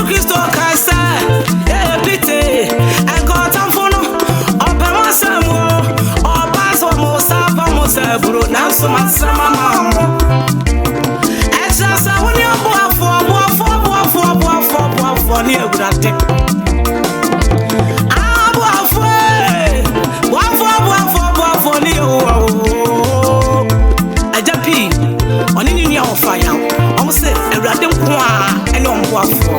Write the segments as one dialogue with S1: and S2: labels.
S1: Christo Kaisa, Pite, and got on for no, Opera Samo, or Basso Mosa, Mosa, Bruna, so much summer. Extra Sawonia Boafo, near Grate. Boafo, near Ajapi, on in your fire. Almost a random qua and on Boafo.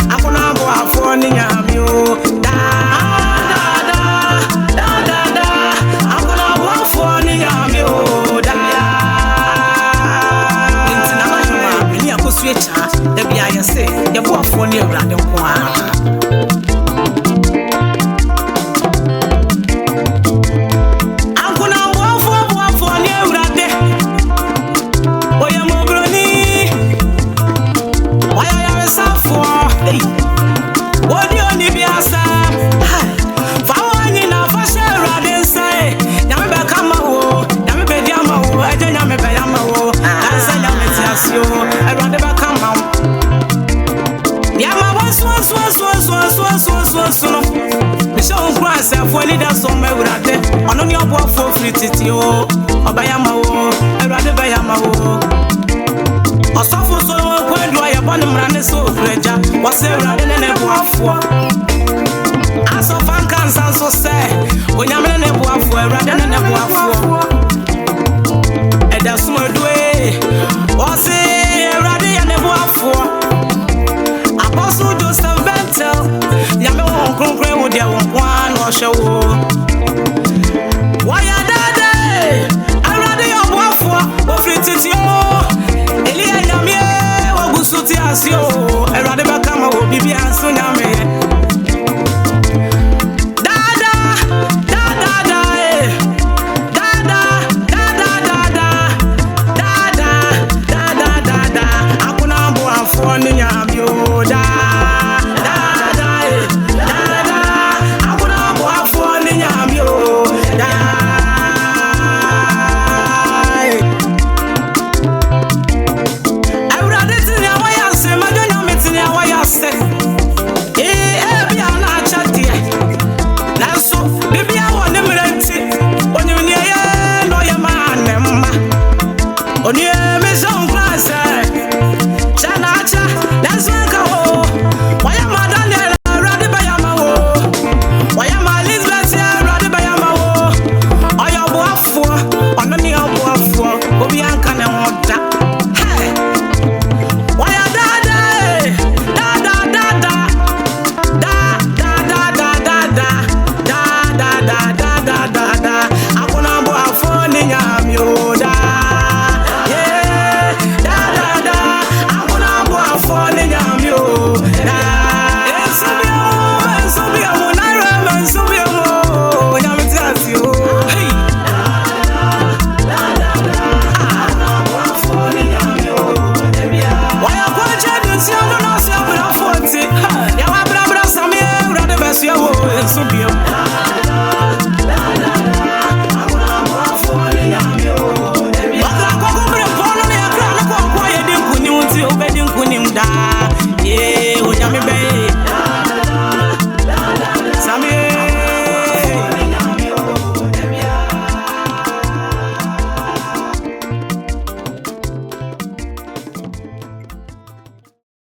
S1: Akonam Boafo ni nyamio da Akonam Boafo ni nyamio da Intina mahima ni akoswecha da bia yese ye Boafo ni awrade nko a Akonam Boafo ni awrade oya mobroni oya ya safo hey Wodi oni biasa Fawani na fashe rade sai Nyame be kama wo Nyame be diama wo Eje nyame be yama wo Kansa nyame tiasyo Rade be kama wo Yama wo so Misha unkwa asafo ni da so me wurade Ono ni Boafo free titi o Oba yama wo Rade be yama wo Osofo so kwendwa ya bone mrane so freja Wase rade ne Boafo Akonam Nkansah so say Onyame ne Boafo rade ne Boafo Eda sumodwe Wase rade ya ne Boafo Apostle Joseph Bentel Nyame won kronkron wo de won kwa no hwewo Waya dade rade ya Boafo wo free titi o Elia nyame wo gusuti asio rade be kama wo bibia so nyame